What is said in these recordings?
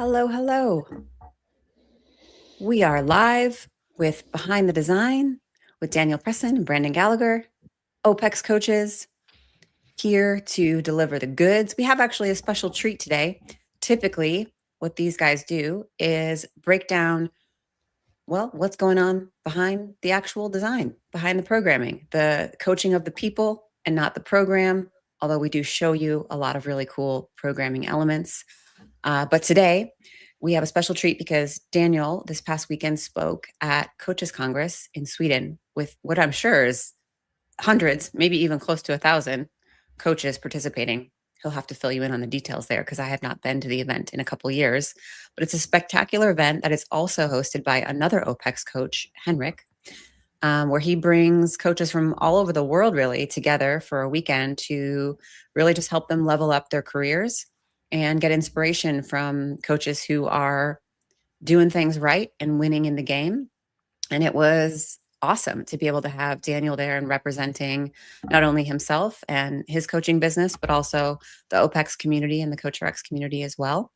Hello, hello. We are live with Behind the Design with Daniel Persson and Brandon Gallagher, OPEX coaches, here to deliver the goods. We have actually a special treat today. Typically, what these guys do is break down, well, what's going on behind the actual design, behind the programming, the coaching of the people and not the program, although we do show you a lot of really cool programming elements. But today, we have a special treat because Daniel this past weekend spoke at Coaches Congress in Sweden with what I'm sure is hundreds, maybe even close to 1,000 coaches participating. He'll have to fill you in on the details there because I have not been to the event in a couple years. But it's a spectacular event that is also hosted by another OPEX coach, Henrik, where he brings coaches from all over the world really together for a weekend to really just help them level up their careers and get inspiration from coaches who are doing things right and winning in the game. And it was awesome to be able to have Daniel there and representing not only himself and his coaching business, but also the OPEX community and the CoachRX community as well.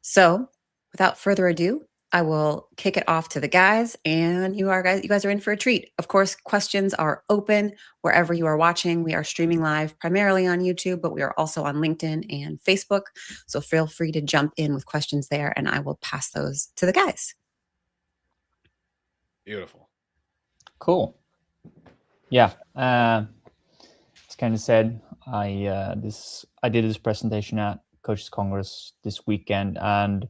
So without further ado, I will kick it off to the guys, and you guys are in for a treat. Of course, questions are open wherever you are watching. We are streaming live primarily on YouTube, but we are also on LinkedIn and Facebook. So feel free to jump in with questions there, and I will pass those to the guys. Beautiful. Cool. Yeah. As kind of said, I did this presentation at Coaches Congress this weekend, and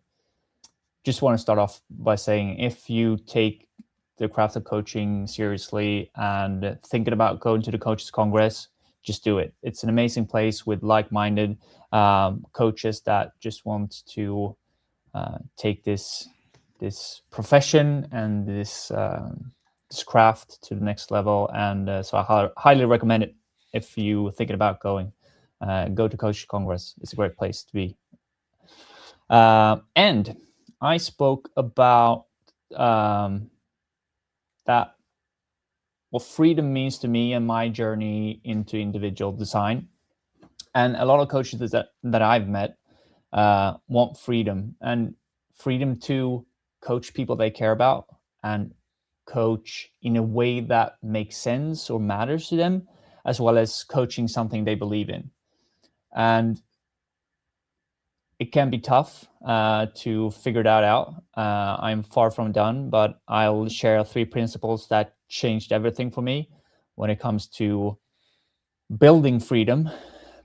just want to start off by saying, if you take the craft of coaching seriously and thinking about going to the Coaches Congress, just do it. It's an amazing place with like-minded coaches that just want to take this profession and this craft to the next level. And so I highly recommend it if you're thinking about going. Go to Coaches Congress. It's a great place to be. And I spoke about what freedom means to me and my journey into individual design. And a lot of coaches that I've met want freedom, and freedom to coach people they care about and coach in a way that makes sense or matters to them, as well as coaching something they believe in. And it can be tough to figure that out. I'm far from done, but I'll share 3 principles that changed everything for me when it comes to building freedom,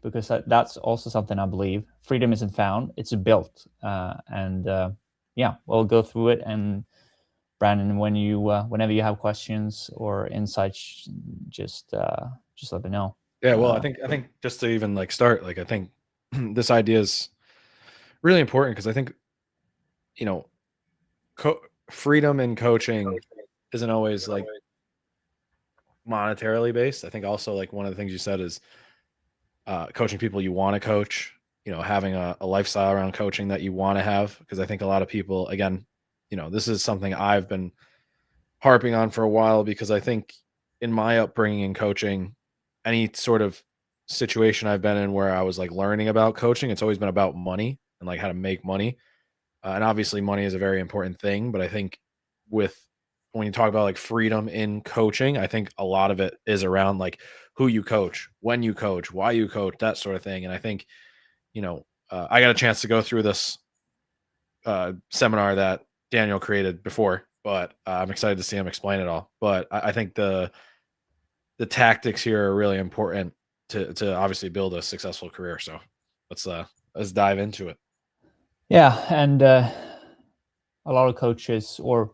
because that's also something I believe. Freedom isn't found, it's built. Yeah, we'll go through it. And Brandon, whenever you have questions or insights, just let me know. Yeah, well, I think just to even start, I think this idea is really important, because I think, freedom in coaching isn't always monetarily based. I think also one of the things you said is coaching people you want to coach, having a lifestyle around coaching that you want to have. Because I think a lot of people, again, this is something I've been harping on for a while, because I think in my upbringing in coaching, any sort of situation I've been in where I was learning about coaching, it's always been about money and how to make money. And obviously money is a very important thing, but I think when you talk about freedom in coaching, I think a lot of it is around who you coach, when you coach, why you coach, that sort of thing. And I think, I got a chance to go through this seminar that Daniel created before, but I'm excited to see him explain it all. But I think the tactics here are really important to obviously build a successful career. So let's dive into it. Yeah, and a lot of coaches or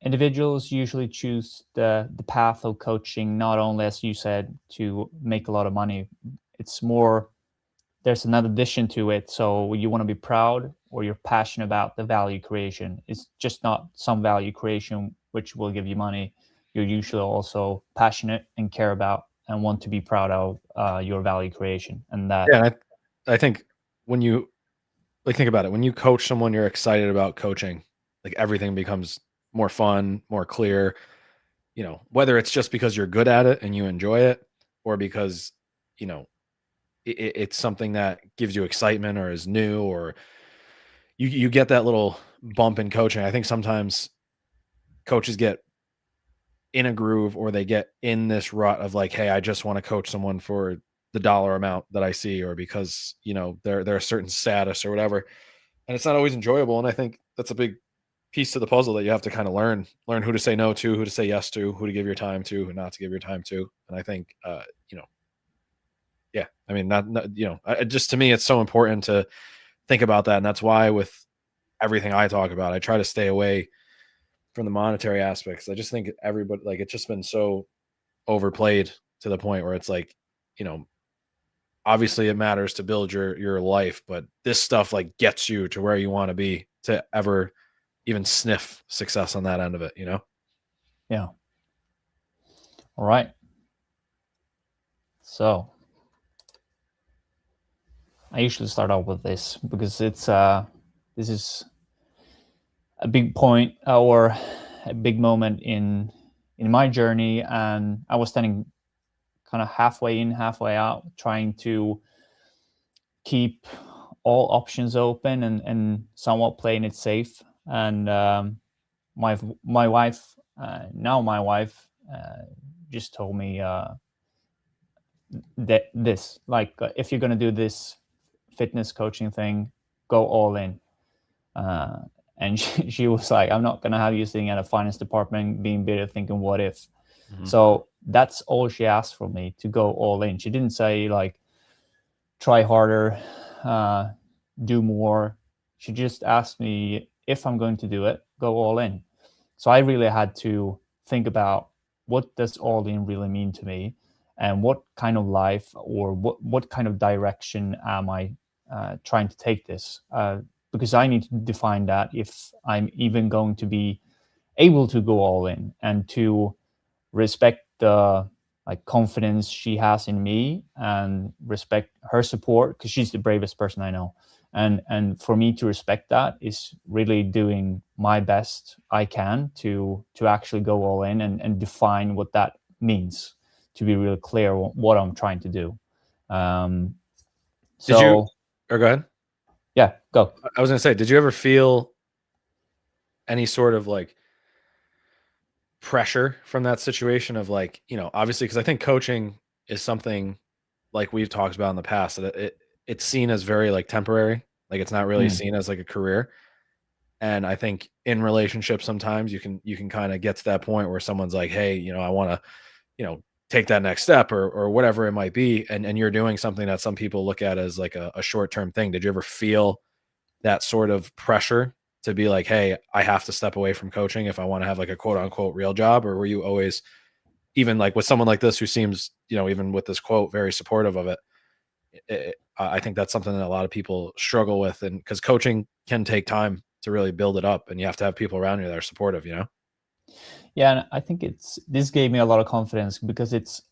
individuals usually choose the path of coaching, not only, as you said, to make a lot of money. It's more, there's another addition to it. So you want to be proud, or you're passionate about the value creation. It's just not some value creation which will give you money. You're usually also passionate and care about and want to be proud of your value creation. And that, yeah, I think when you think about it, when you coach someone you're excited about coaching, everything becomes more fun, more clear, whether it's just because you're good at it and you enjoy it, or because, it's something that gives you excitement or is new, or, you get that little bump in coaching. I think sometimes coaches get in a groove, or they get in this rut of like, hey, I just want to coach someone for the dollar amount that I see, or because, you know, they're a certain status or whatever. And it's not always enjoyable. And I think that's a big piece to the puzzle that you have to kind of learn who to say no to, who to say yes to, who to give your time to, who not to give your time to. And I think, you know, yeah, I mean, not you know, just to me, it's so important to think about that. And that's why with everything I talk about, I try to stay away from the monetary aspects. I just think everybody, like, it's just been so overplayed to the point where it's like, you know, obviously it matters to build your life, but this stuff like gets you to where you want to be to ever even sniff success on that end of it, you know? Yeah. All right. So I usually start out with this because it's this is a big point or a big moment in my journey, and I was standing kind of halfway in, halfway out, trying to keep all options open and somewhat playing it safe. And my wife, now my wife, just told me that this, like, if you're gonna do this fitness coaching thing, go all in. And she was like, I'm not gonna have you sitting at a finance department being bitter, thinking what if. Mhm. So that's all she asked from me, to go all in. She didn't say like try harder, do more. She just asked me, if I'm going to do it, go all in. So I really had to think about, what does all in really mean to me, and what kind of life, or what kind of direction am I trying to take this? Because I need to define that if I'm even going to be able to go all in, and to respect the like confidence she has in me, and respect her support, because she's the bravest person I know. And for me to respect that is really doing my best I can to actually go all in, and define what that means, to be really clear what I'm trying to do. Um, Did you, so or go ahead. yeah, go. I was going to say, did you ever feel any sort of like pressure from that situation of like, you know, obviously, because I think coaching is something like we've talked about in the past, that it's seen as very like temporary, like it's not really Mm. seen as like a career. And I think in relationships sometimes you can kind of get to that point where someone's like, hey, you know, I want to, you know, take that next step, or whatever it might be, and you're doing something that some people look at as like a short-term thing. Did you ever feel that sort of pressure to be like, hey, I have to step away from coaching if I want to have like a quote unquote real job? Or were you always, even like with someone like this who seems, you know, even with this quote, very supportive of it, I think that's something that a lot of people struggle with, and because coaching can take time to really build it up, and you have to have people around you that are supportive, you know? Yeah, and I think this gave me a lot of confidence, because it's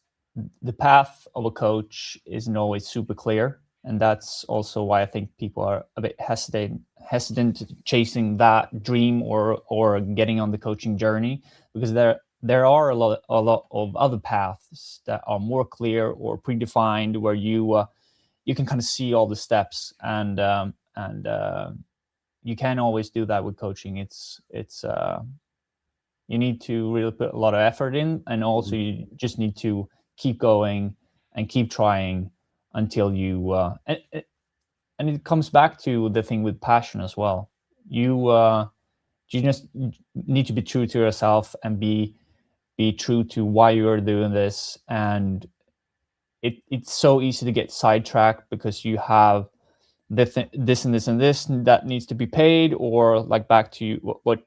the path of a coach isn't always super clear, and that's also why I think people are a bit hesitant chasing that dream, or getting on the coaching journey, because there are a lot of other paths that are more clear or predefined, where you can kind of see all the steps, and you can't always do that with coaching. It's you need to really put a lot of effort in, and also you just need to keep going and keep trying until you and it comes back to the thing with passion as well. You just need to be true to yourself, and be true to why you're doing this. And it's so easy to get sidetracked, because you have this and this and this that needs to be paid, or like back to what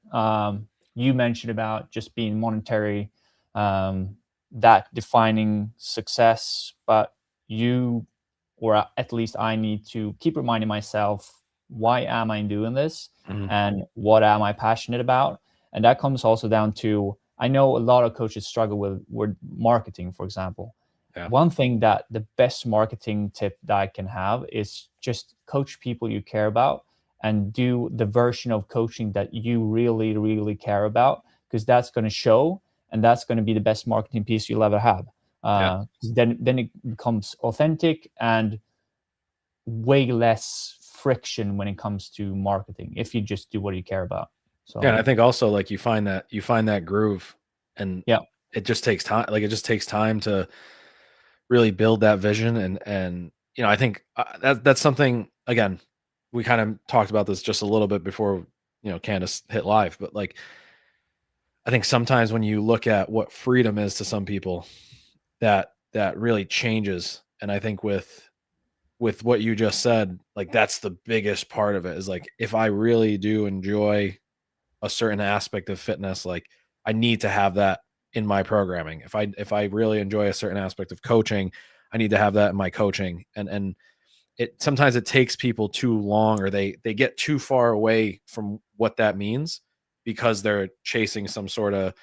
you mentioned about just being monetary, that defining success. But you, or at least I, need to keep reminding myself, why am I doing this, Mhm. and what am I passionate about? And that comes also down to, I know a lot of coaches struggle with marketing, for example. Yeah. One thing that the best marketing tip that I can have is just coach people you care about, and do the version of coaching that you really, really care about, because that's going to show, and that's going to be the best marketing piece you'll ever have. Yeah. Then it becomes authentic, and way less friction when it comes to marketing if you just do what you care about. So yeah, and I think also like you find that groove, and yeah, it just takes time. Like it just takes time to really build that vision, and I think that's something. Again, we kind of talked about this just a little bit before Candace hit live, but like I think sometimes when you look at what freedom is to some people, that really changes. And I think with what you just said, like that's the biggest part of it, is like if I really do enjoy a certain aspect of fitness, like I need to have that in my programming. If I really enjoy a certain aspect of coaching, I need to have that in my coaching. And it sometimes it takes people too long, or they get too far away from what that means because they're chasing some sort of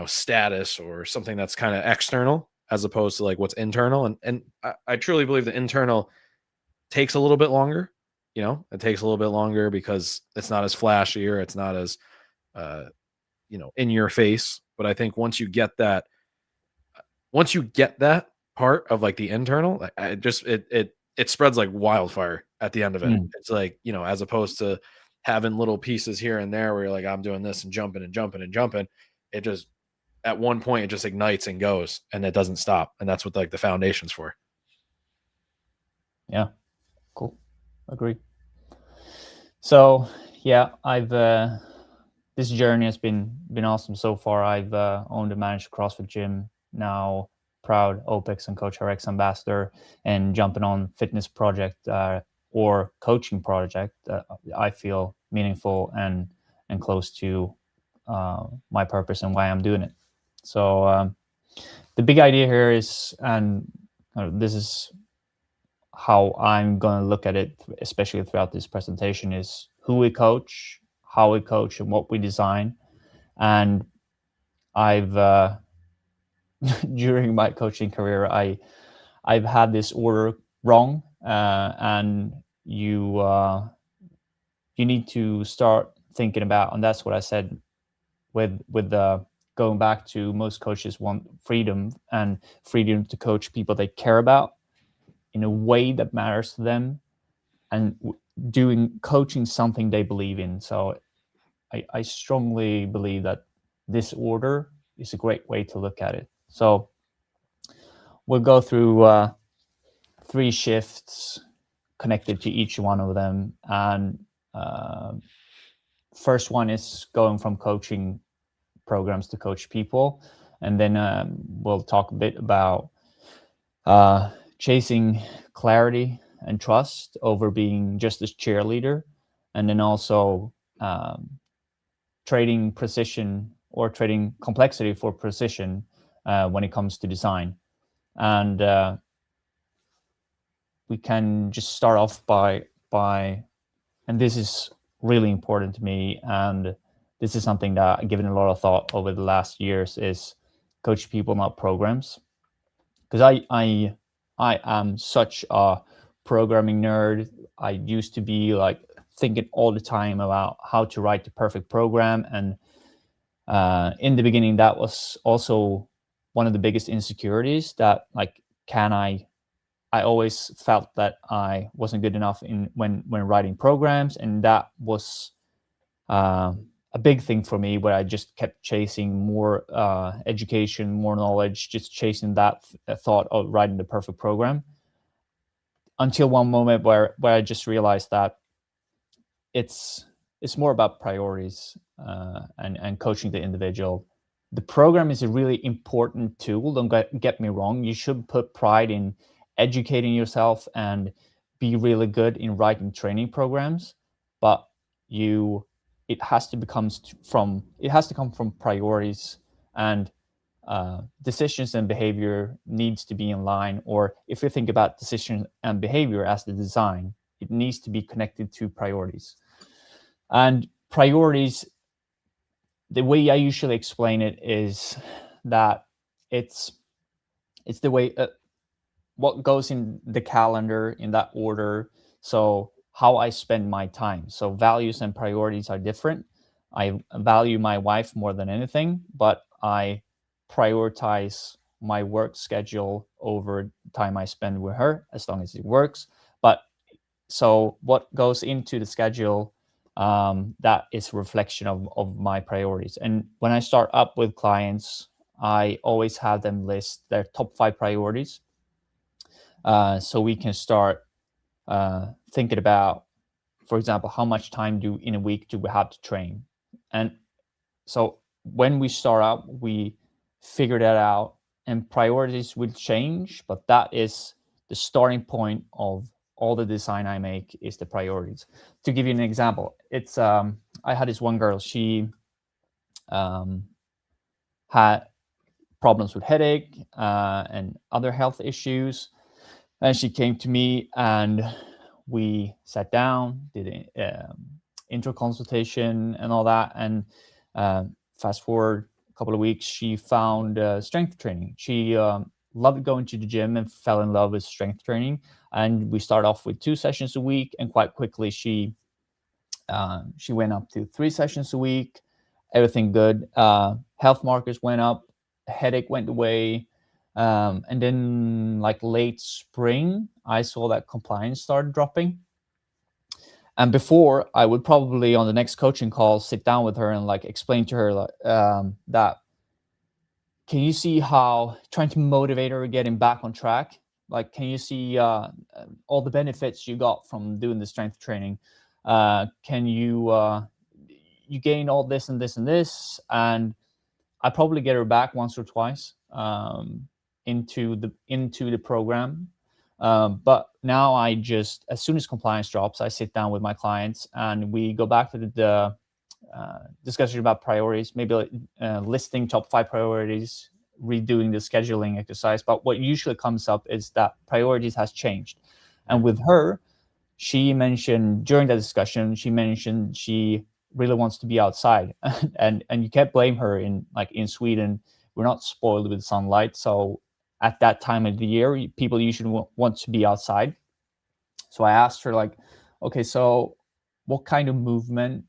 status or something that's kind of external, as opposed to like what's internal. And I truly believe the internal takes a little bit longer. It takes a little bit longer because it's not as flashy, or it's not as uh in your face. But I think once you get that part of like the internal, like, it spreads like wildfire at the end of it. Mm. It's like, as opposed to having little pieces here and there where you're like, I'm doing this and jumping and jumping and jumping. It just, at one point, it just ignites and goes, and it doesn't stop. And that's what like the foundation's for. Yeah, cool, agree. So yeah, I've this journey has been awesome so far. I've owned and managed a CrossFit gym, now proud OPEX and Coach RX ambassador, and jumping on fitness project or coaching project I feel meaningful and close to my purpose and why I'm doing it. So the big idea here is, and this is how I'm going to look at it, especially throughout this presentation, is who we coach, how we coach, and what we design. And I've during my coaching career, I've had this order wrong, and you need to start thinking about, and that's what I said with the going back to, most coaches want freedom, and freedom to coach people they care about in a way that matters to them, and doing coaching something they believe in. So I strongly believe that this order is a great way to look at it. So we'll go through 3 shifts connected to each one of them. And first one is going from coaching programs to coach people. And then we'll talk a bit about chasing clarity and trust over being just a cheerleader. And then also trading precision or trading complexity for precision when it comes to design. And we can just start off by, and this is really important to me, and this is something that I've given a lot of thought over the last years, is coach people, not programs. Because I am such a programming nerd. I used to be like thinking all the time about how to write the perfect program. And in the beginning, that was also one of the biggest insecurities, that like, I always felt that I wasn't good enough when writing programs. And that was a big thing for me, where I just kept chasing more education, more knowledge, just chasing that thought of writing the perfect program, until one moment where I just realized that it's more about priorities and coaching the individual. The program is a really important tool. Don't get me wrong. You should put pride in educating yourself and be really good in writing training programs, but it has to come from priorities, and decisions and behavior needs to be in line. Or if you think about decision and behavior as the design, it needs to be connected to priorities. And priorities, the way I usually explain it is that it's the way what goes in the calendar in that order. So how I spend my time. So values and priorities are different. I value my wife more than anything, but I prioritize my work schedule over time I spend with her, as long as it works. But So what goes into the schedule, that is a reflection of my priorities. And when I start up with clients, I always have them list their top 5 priorities, so we can start thinking about, for example, how much time in a week do we have to train. And so when we start out, we figure that out, and priorities will change, but that is the starting point of all the design I make is the priorities. To give you an example, it's I had this one girl, she had problems with headache and other health issues, and she came to me and we sat down, did an intro consultation and all that, and fast forward a couple of weeks, she found strength training. She loved going to the gym and fell in love with strength training, and we started off with 2 sessions a week, and quite quickly she went up to 3 sessions a week. Everything good. Health markers went up, headache went away, and then like late spring, I saw that compliance started dropping. And before, I would probably on the next coaching call sit down with her and like explain to her that, can you see how trying to motivate her getting back on track? Like, can you see all the benefits you got from doing the strength training? Can you you gain all this and this and this? And I probably get her back once or twice into the program. But now I just, as soon as compliance drops, I sit down with my clients and we go back to the discussion about priorities, maybe listing top 5 priorities, redoing the scheduling exercise. But what usually comes up is that priorities has changed. And with her, she mentioned during the discussion, she really wants to be outside. and you can't blame her. In Sweden, we're not spoiled with sunlight. So at that time of the year, people usually want to be outside. So I asked her, like, okay, so what kind of movement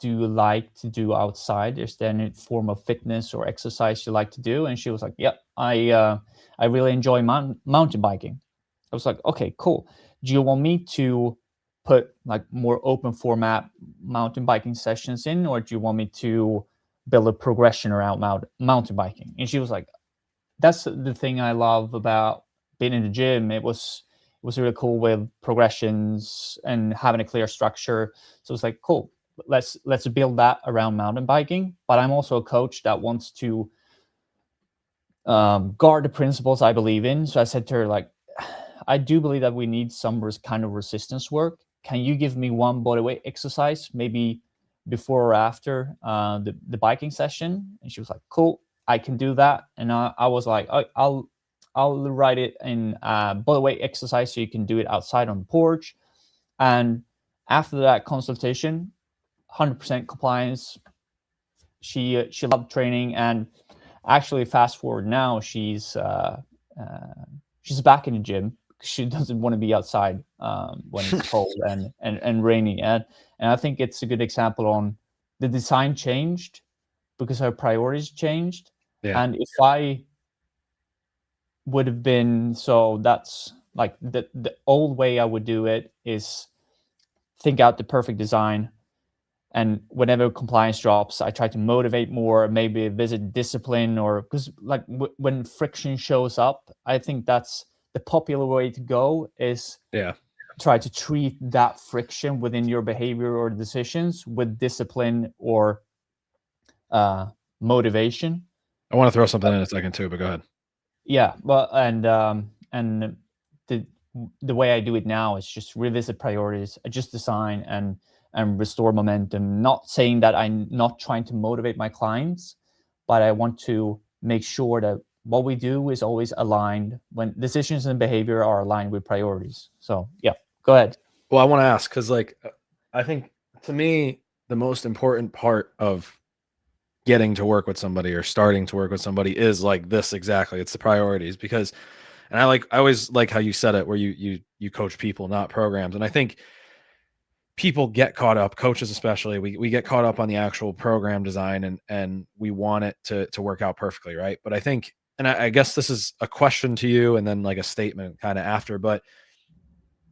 do you like to do outside? Is there any form of fitness or exercise you like to do? And she was like, yeah, I really enjoy mountain biking. I was like, okay, cool. Do you want me to put like more open format mountain biking sessions in, or do you want me to build a progression around mountain biking? And she was like, that's the thing I love about being in the gym. It was really cool with progressions and having a clear structure. So it's like, cool, let's build that around mountain biking. But I'm also a coach that wants to guard the principles I believe in. So I said to her, like, I do believe that we need some kind of resistance work. Can you give me one bodyweight exercise, maybe before or after the biking session? And she was like, cool, I can do that. And I was like, I'll write it in bodyweight exercise so you can do it outside on the porch. And after that consultation, 100% compliance. She loved training, and actually, fast forward now, she's back in the gym. She doesn't want to be outside when it's cold and rainy. And I think it's a good example on the design changed because her priorities changed. Yeah. And if I would have been, so that's like the old way I would do it is think out the perfect design. And whenever compliance drops, I try to motivate more, maybe visit discipline, or because like when friction shows up, I think that's the popular way to go is try to treat that friction within your behavior or decisions with discipline or motivation. I want to throw something in a second too, but go ahead. Yeah, well, and the way I do it now is just revisit priorities, adjust design, and restore momentum. Not saying that I'm not trying to motivate my clients, but I want to make sure that what we do is always aligned when decisions and behavior are aligned with priorities. So yeah, go ahead. Well, I want to ask, because like, I think to me, the most important part of getting to work with somebody or starting to work with somebody is like this exactly. It's the priorities, because, and I always like how you said it, where you coach people, not programs. And I think people get caught up, coaches especially, we get caught up on the actual program design and we want it to work out perfectly, right? But I think, and I guess this is a question to you and then like a statement kind of after, but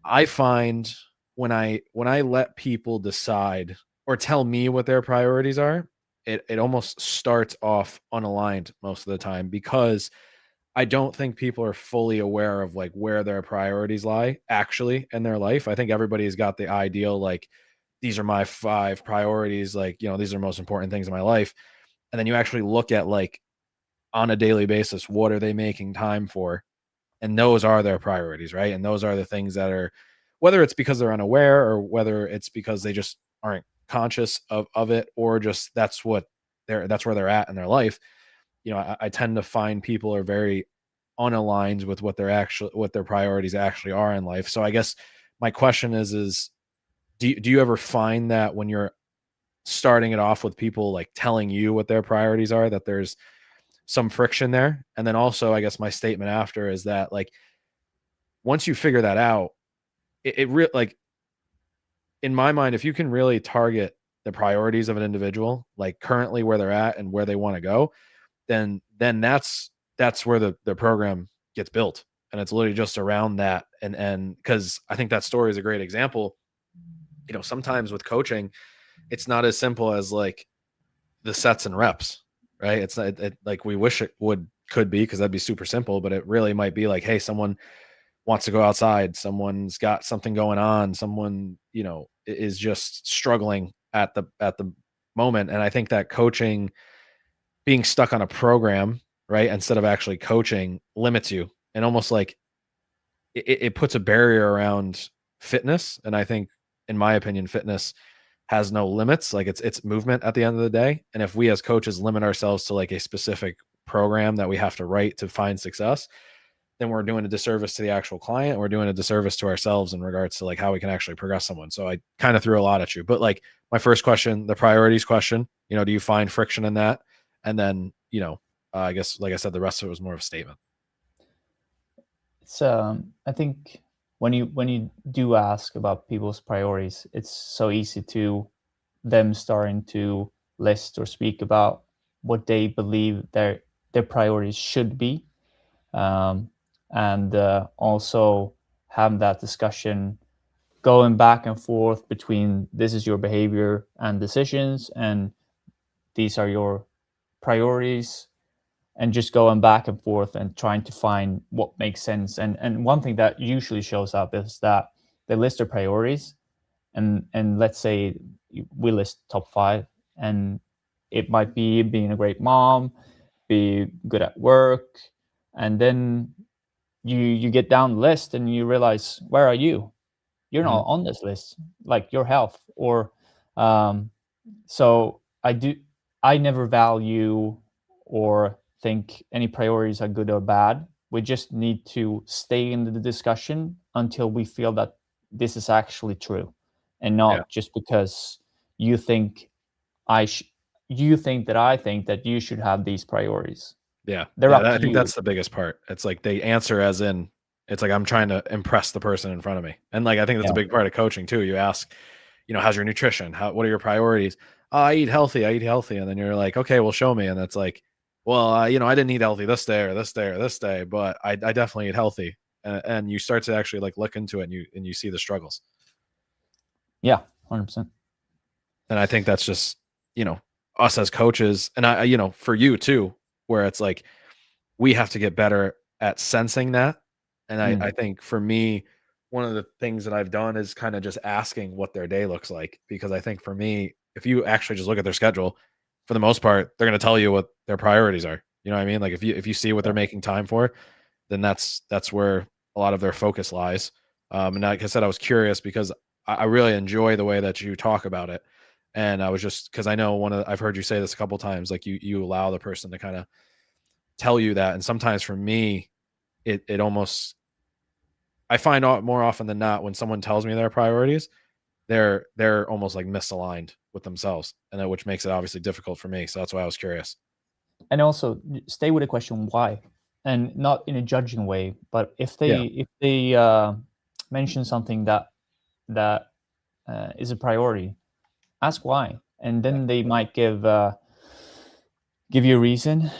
I find when I let people decide or tell me what their priorities are, it almost starts off unaligned most of the time, because I don't think people are fully aware of like where their priorities lie actually in their life. I think everybody's got the ideal, like, these are my 5 priorities, like, these are the most important things in my life. And then you actually look at, like, on a daily basis, what are they making time for? And those are their priorities, right? And those are the things that are, whether it's because they're unaware or whether it's because they just aren't conscious of it, or just that's where they're at in their life. I tend to find people are very unaligned with what their priorities actually are in life. So I guess my question is do you ever find that when you're starting it off with people like telling you what their priorities are, that there's some friction there? And then also, I guess my statement after is that, like, once you figure that out, like, in my mind, if you can really target the priorities of an individual, like currently where they're at and where they want to go, then that's where the program gets built. And it's literally just around that. And because I think that story is a great example. Sometimes with coaching, it's not as simple as like the sets and reps, right? It's not like we wish it could be, because that'd be super simple, but it really might be like, hey, someone wants to go outside, someone's got something going on, someone, is just struggling at the moment. And I think that coaching, being stuck on a program, right, instead of actually coaching, limits you, and almost like it puts a barrier around fitness. And I think, in my opinion, fitness has no limits. Like, it's movement at the end of the day. And if we as coaches limit ourselves to like a specific program that we have to write to find success, then we're doing a disservice to the actual client. We're doing a disservice to ourselves in regards to like how we can actually progress someone. So I kind of threw a lot at you, but like my first question, the priorities question, do you find friction in that? And then, I guess, like I said, the rest of it was more of a statement. It's I think when you do ask about people's priorities, it's so easy to them starting to list or speak about what they believe their priorities should be, and also have that discussion going back and forth between this is your behavior and decisions, and these are your priorities, and just going back and forth and trying to find what makes sense. And one thing that usually shows up is that they list their priorities, and let's say we list top 5, and it might be being a great mom, be good at work, and then you get down the list and you realize, where are you? You're not Mhm. on this list, like your health. Or um, so I never value or think any priorities are good or bad. We just need to stay in the discussion until we feel that this is actually true, and Yeah. not just because you think I sh- you think that I think that you should have these priorities. Yeah. They're Yeah. up I to think you. that's the biggest part. It's like they answer as in, it's like I'm trying to impress the person in front of me. And like I think that's a Yeah. big part of coaching too. You ask, how's your nutrition? What are your priorities? Oh, I eat healthy. I eat healthy. And then you're like, okay, well, show me. And that's like, well, I didn't eat healthy this day or this day or this day, but I definitely eat healthy. And you start to actually like look into it, and you see the struggles. Yeah, 100%. And I think that's just, you know, us as coaches, and for you too, where it's like we have to get better at sensing that. And I think for me, one of the things that I've done is kind of just asking what their day looks like. Because I think for me, if you actually just look at their schedule, for the most part, they're going to tell you what their priorities are. You know what I mean? Like if you see what Yeah. they're making time for, then that's where a lot of their focus lies. And like I said, I was curious because I really enjoy the way that you talk about it. And I was just, because I know I've heard you say this a couple times, like you allow the person to kind of tell you that. And sometimes for me, it almost, I find out more often than not when someone tells me their priorities, they're almost like misaligned with themselves, and which makes it obviously difficult for me. So that's why I was curious. And also stay with the question why, and not in a judging way, but Yeah. if they mention something that is a priority, ask why, and Yeah. then they might give you a reason,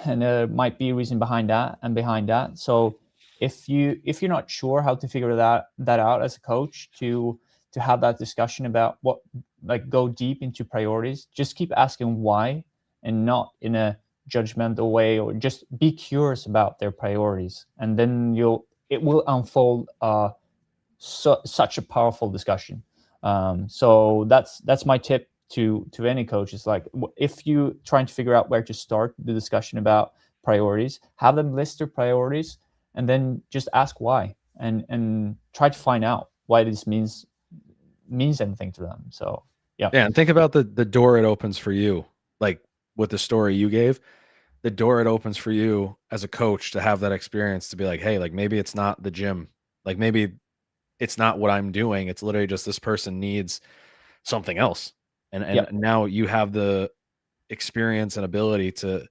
and there might be a reason behind that and behind that. So if you're not sure how to figure that out as a coach, to have that discussion about what, like, go deep into priorities, just keep asking why, and not in a judgmental way, or just be curious about their priorities, and then it will unfold such a powerful discussion. So that's my tip to any coach. Is like, if you trying to figure out where to start the discussion about priorities, have them list their priorities, and then just ask why, and try to find out why this means anything to them. So yeah, and think about the door it opens for you, like with the story you gave, the door it opens for you as a coach to have that experience, to be like, hey, like maybe it's not the gym, like maybe it's not what I'm doing, it's literally just this person needs something else, and Yep. now you have the experience and ability to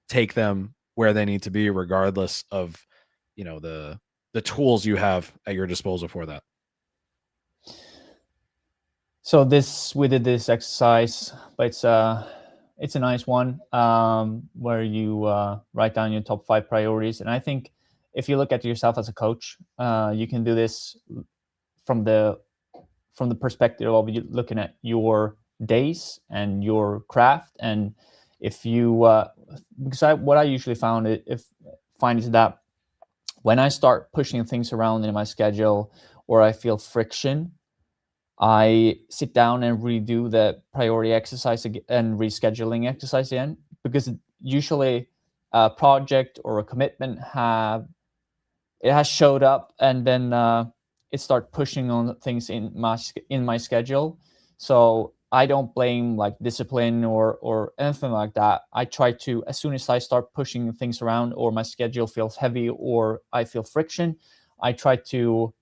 take them where they need to be, regardless of, you know, the tools you have at your disposal for that. So we did this exercise, but it's a nice one, where you write down your top 5 priorities. And I think if you look at yourself as a coach, you can do this from the perspective of you looking at your days and your craft. And if you because what I usually find is that when I start pushing things around in my schedule, or I feel friction, I sit down and redo the priority exercise and rescheduling exercise again, because usually a project or a commitment has showed up, and then it start pushing on things in my schedule. So I don't blame like discipline or anything like that. I try to, as soon as I start pushing things around, or my schedule feels heavy, or I feel friction, I try to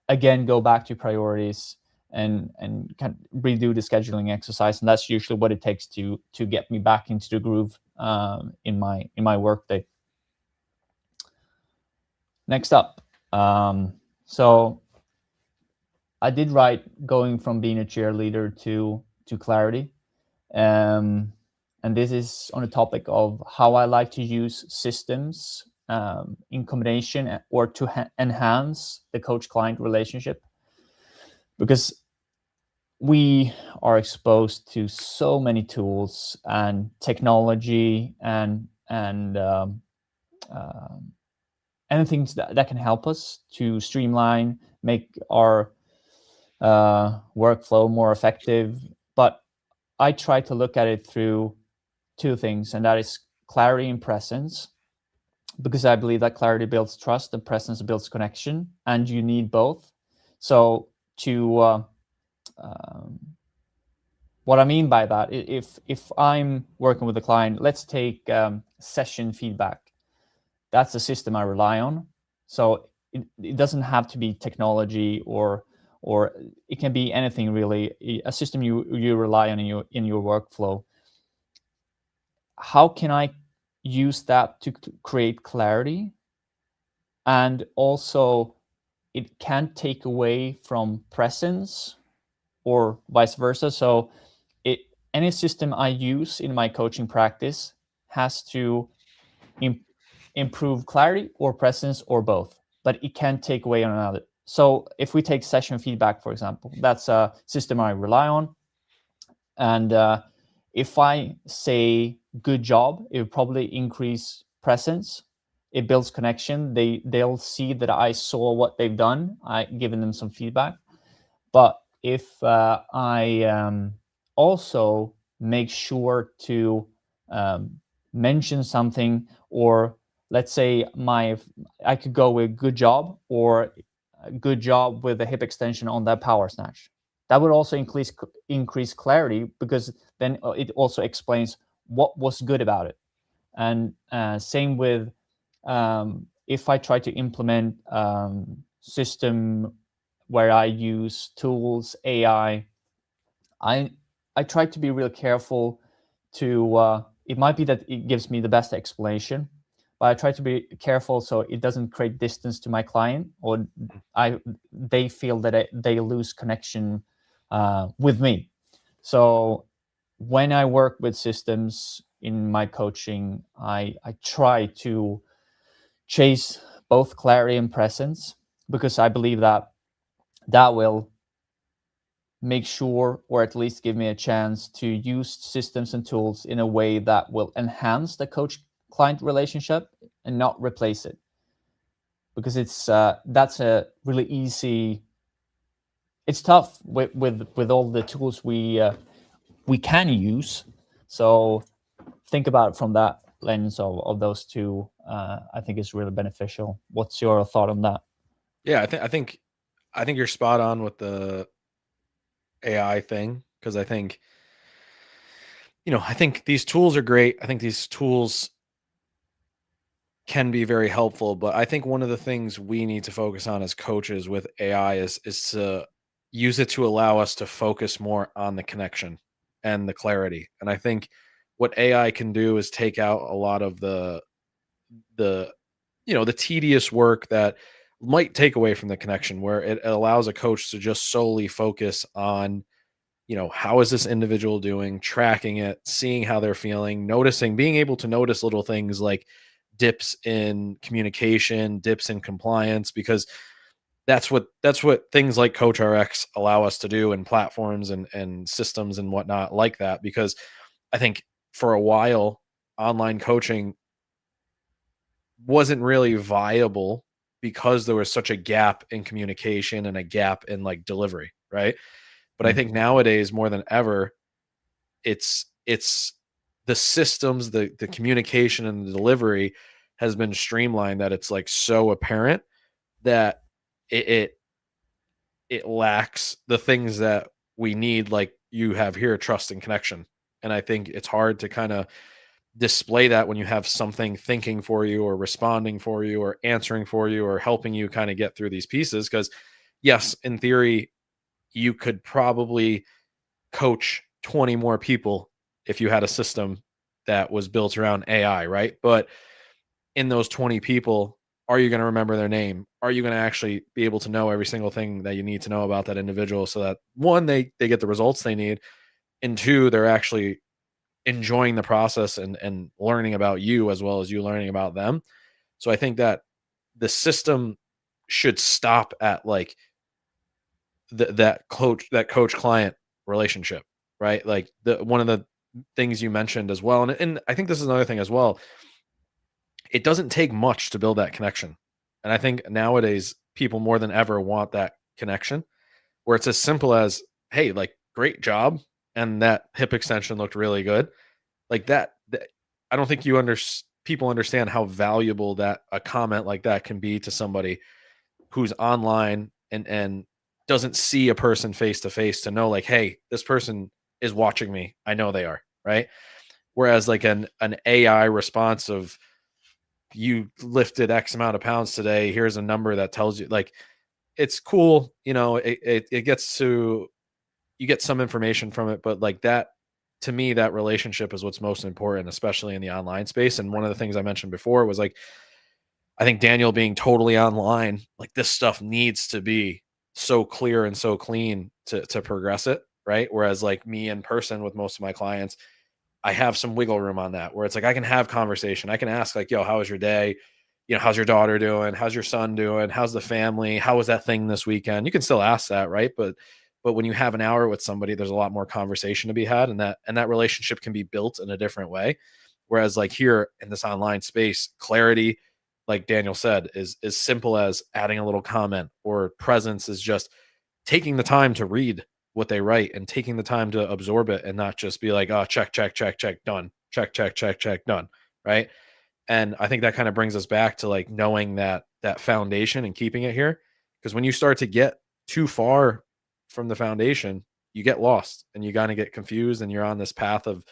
again go back to priorities and kind of redo the scheduling exercise. And that's usually what it takes to get me back into the groove in my workday. Next up, so I did write going from being a cheerleader to clarity, and this is on the topic of how I like to use systems in combination, or to enhance the coach-client relationship, because we are exposed to so many tools and technology and anything that can help us to streamline, make our workflow more effective. But I try to look at it through 2 things, and that is clarity and presence, because I believe that clarity builds trust and presence builds connection, and you need both. So to what I mean by that, if I'm working with a client, let's take session feedback. That's a system I rely on. So it doesn't have to be technology, or it can be anything really, a system you rely on in your workflow. How can I use that to create clarity? And also, it can't take away from presence, or vice versa. So any system I use in my coaching practice has to improve clarity or presence, or both, but it can't take away on another. So if we take session feedback, for example, that's a system I rely on. And if I say good job, it will probably increase presence. It builds connection. They'll see that I saw what they've done. I given them some feedback. But if I also make sure to mention something, or let's say I could go with good job, or good job with a hip extension on that power snatch. That would also increase clarity, because then it also explains what was good about it. And same with if I try to implement system where I use tools, AI, I try to be real careful to, it might be that it gives me the best explanation, but I try to be careful so it doesn't create distance to my client, or they feel that they lose connection with me. So when I work with systems in my coaching, I try to chase both clarity and presence, because I believe that that will make sure, or at least give me a chance to use systems and tools in a way that will enhance the coach-client relationship and not replace it. Because it's that's a really easy. It's tough with all the tools we can use. So think about it from that lens of those two. I think is really beneficial. What's your thought on that? Yeah, I think you're spot on with the AI thing, because I think, I think these tools are great. I think these tools can be very helpful, but I think one of the things we need to focus on as coaches with AI is to use it to allow us to focus more on the connection and the clarity. And I think what AI can do is take out a lot of the the tedious work that might take away from the connection, where it allows a coach to just solely focus on, how is this individual doing, tracking it, seeing how they're feeling, noticing, being able to notice little things like dips in communication, dips in compliance, because that's what things like Coach RX allow us to do, in platforms and systems and whatnot like that. Because I think for a while, online coaching wasn't really viable because there was such a gap in communication and a gap in like delivery, right? But I think nowadays more than ever, it's the systems, the communication and the delivery has been streamlined, that it's like so apparent that it it, it lacks the things that we need, like you have here, trust and connection. And I think it's hard to kind of display that when you have something thinking for you, or responding for you, or answering for you, or helping you kind of get through these pieces. Because yes, in theory, you could probably coach 20 more people if you had a system that was built around AI, right? But in those 20 people, are you going to remember their name? Are you going to actually be able to know every single thing that you need to know about that individual, so that one, they get the results they need, and two, they're actually enjoying the process and learning about you as well as you learning about them. So I think that the system should stop at like that coach client relationship, right? Like the one of the things you mentioned as well, and I think this is another thing as well. It doesn't take much to build that connection, and I think nowadays people more than ever want that connection, where it's as simple as, hey, like, great job, and that hip extension looked really good, like that. I don't think people understand how valuable that a comment like that can be to somebody who's online and doesn't see a person face to face, to know like, hey, this person is watching me. I know they are, right? Whereas like an AI response of, you lifted X amount of pounds today, here's a number that tells you, like, it's cool, it gets to, you get some information from it, but like that, to me, that relationship is what's most important, especially in the online space. And one of the things I mentioned before was like, I think Daniel being totally online, like this stuff needs to be so clear and so clean to progress it, right? Whereas like me in person with most of my clients, I have some wiggle room on that, where it's like I can have conversation. I can ask like, yo, how was your day? How's your daughter doing? How's your son doing? How's the family? How was that thing this weekend? You can still ask that, right? But when you have an hour with somebody, there's a lot more conversation to be had, and that relationship can be built in a different way. Whereas like here in this online space, clarity, like Daniel said, is as simple as adding a little comment, or presence is just taking the time to read what they write and taking the time to absorb it, and not just be like, oh, check, check, check, check, done. Check, check, check, check, done. Right. And I think that kind of brings us back to like knowing that foundation and keeping it here. Because when you start to get too far from the foundation, you get lost and you kind of get confused, and you're on this path of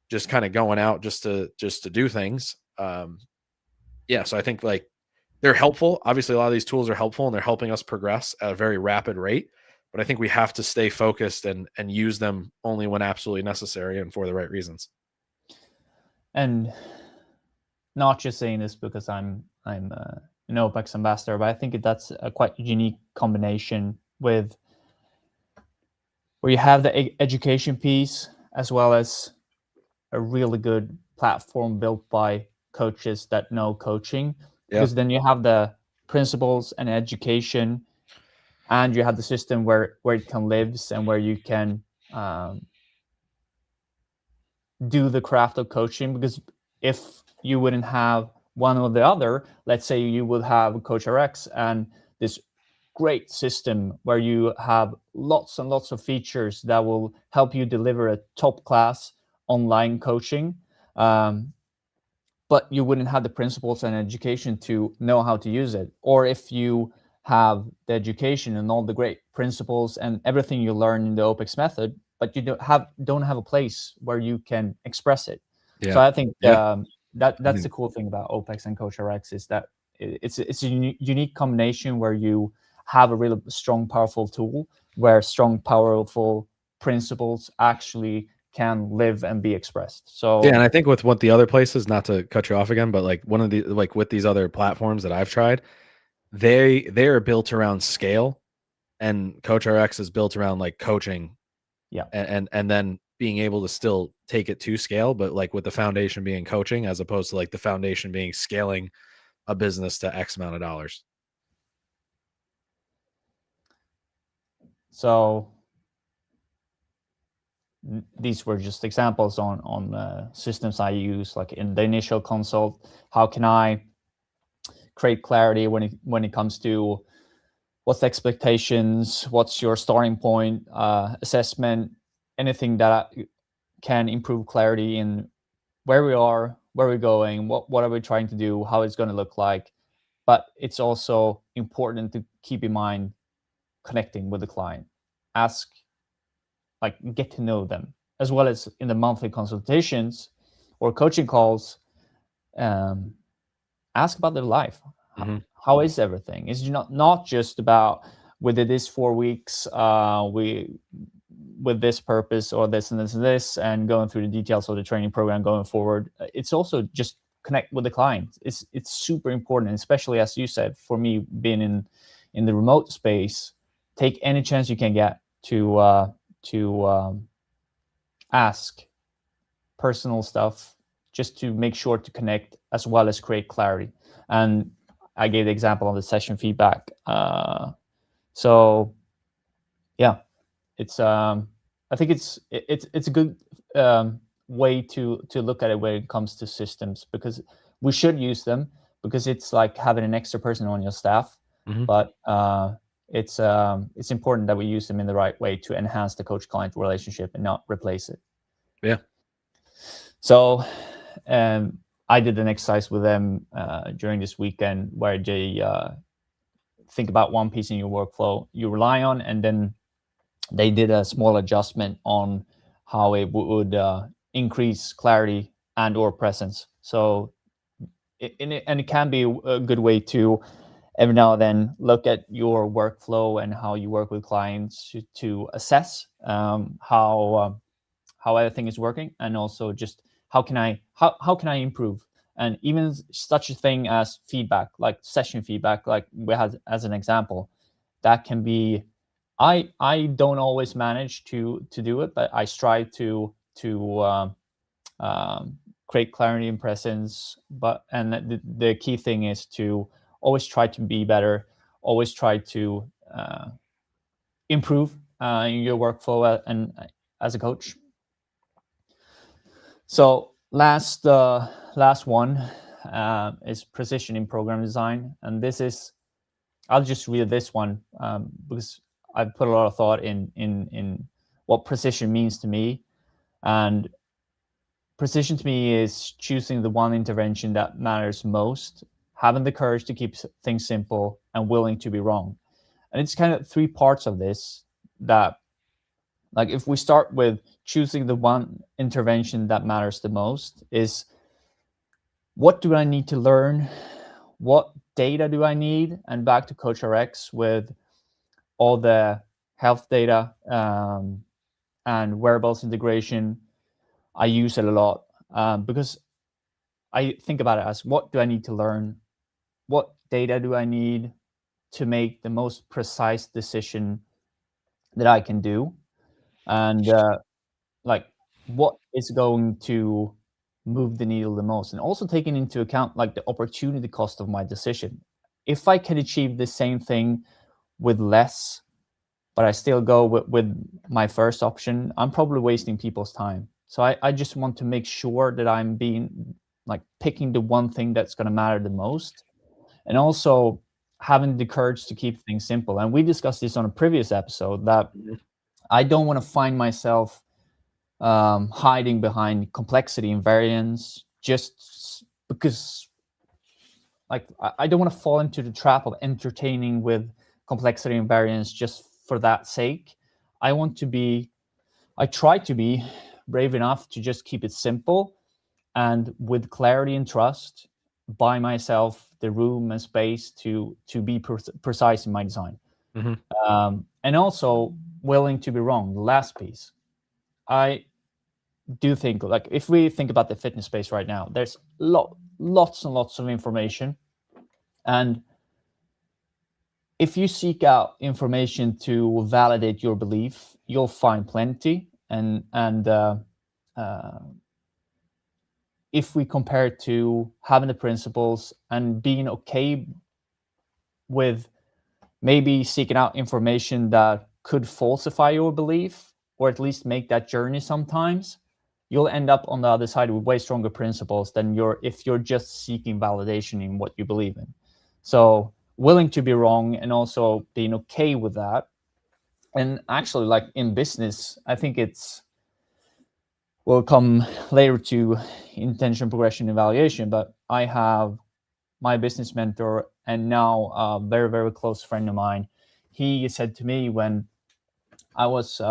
just kind of going out just to do things. Yeah. So I think like they're helpful. Obviously, a lot of these tools are helpful and they're helping us progress at a very rapid rate. But I think we have to stay focused and use them only when absolutely necessary and for the right reasons. And not just saying this because I'm an OPEX ambassador, but I think that's a quite unique combination with where you have the education piece as well as a really good platform built by coaches that know coaching, because then you have the principles and education, and you have the system where it can live and where you can do the craft of coaching. Because if you wouldn't have one or the other, let's say you would have Coach RX and this great system where you have lots and lots of features that will help you deliver a top class online coaching, but you wouldn't have the principles and education to know how to use it. Or if you have the education and all the great principles and everything you learn in the OPEX method, but you don't have a place where you can express it. So I think that's the cool thing about OPEX and Coach RX, is that it's a unique combination where you have a really strong, powerful tool where strong, powerful principles actually can live and be expressed. So and I think with what the other places, not to cut you off again, but like one of the, like with these other platforms that I've tried, they are built around scale, and Coach RX is built around like coaching, and then being able to still take it to scale, but like with the foundation being coaching, as opposed to like the foundation being scaling a business to X amount of dollars. So these were just examples on systems I use, like in the initial consult. How can I create clarity when it comes to what's the expectations, what's your starting point, assessment, anything that can improve clarity in where we are, where we're going, what are we trying to do, how it's going to look like. But it's also important to keep in mind connecting with the client, get to know them, as well as in the monthly consultations or coaching calls. Ask about their life. How is everything? It's not just about we did this 4 weeks, with this purpose or this and this and this, and going through the details of the training program going forward. It's also just connect with the client. It's super important, especially as you said, for me being in the remote space. Take any chance you can get to ask personal stuff, just to make sure to connect as well as create clarity. And I gave the example of the session feedback. So yeah, it's I think it's a good way to look at it when it comes to systems, because we should use them, because it's like having an extra person on your staff. But it's important that we use them in the right way to enhance the coach-client relationship and not replace it. Yeah. So I did an exercise with them during this weekend where they think about one piece in your workflow you rely on, and then they did a small adjustment on how it would increase clarity and or presence. So it can be a good way to every now and then look at your workflow and how you work with clients to assess how everything is working, and also just how can I improve. And even such a thing as feedback, like session feedback, like we had as an example, that can be, I don't always manage to do it, but I strive to create clarity and presence. And the key thing is to always try to be better, always try to improve in your workflow and as a coach. So last one is precision in program design, and this is, I'll just read this one because I've put a lot of thought in what precision means to me. And precision to me is choosing the one intervention that matters most, having the courage to keep things simple, and willing to be wrong. And it's kind of 3 parts of this that, like, if we start with choosing the one intervention that matters the most, is what do I need to learn? What data do I need? And back to Coach RX with all the health data and wearables integration. I use it a lot because I think about it as, what do I need to learn? What data do I need to make the most precise decision that I can do? And what is going to move the needle the most, and also taking into account like the opportunity cost of my decision. If I can achieve the same thing with less, but I still go with my first option, I'm probably wasting people's time. So I just want to make sure that I'm being like picking the one thing that's going to matter the most, and also having the courage to keep things simple. And we discussed this on a previous episode that I don't want to find myself hiding behind complexity and variance just because, like, I don't want to fall into the trap of entertaining with complexity and variance just for that sake. I try to be brave enough to just keep it simple and with clarity and trust, buy myself the room and space to be precise in my design. And also willing to be wrong. The last piece, I do think, like, if we think about the fitness space right now, there's lots and lots of information, and if you seek out information to validate your belief, you'll find plenty. And if we compare it to having the principles and being okay with maybe seeking out information that could falsify your belief, or at least make that journey sometimes, you'll end up on the other side with way stronger principles than if you're just seeking validation in what you believe in. So willing to be wrong and also being okay with that. And actually, like in business, I think will come later to intention, progression, evaluation, but I have my business mentor and now a very, very close friend of mine. He said to me when I was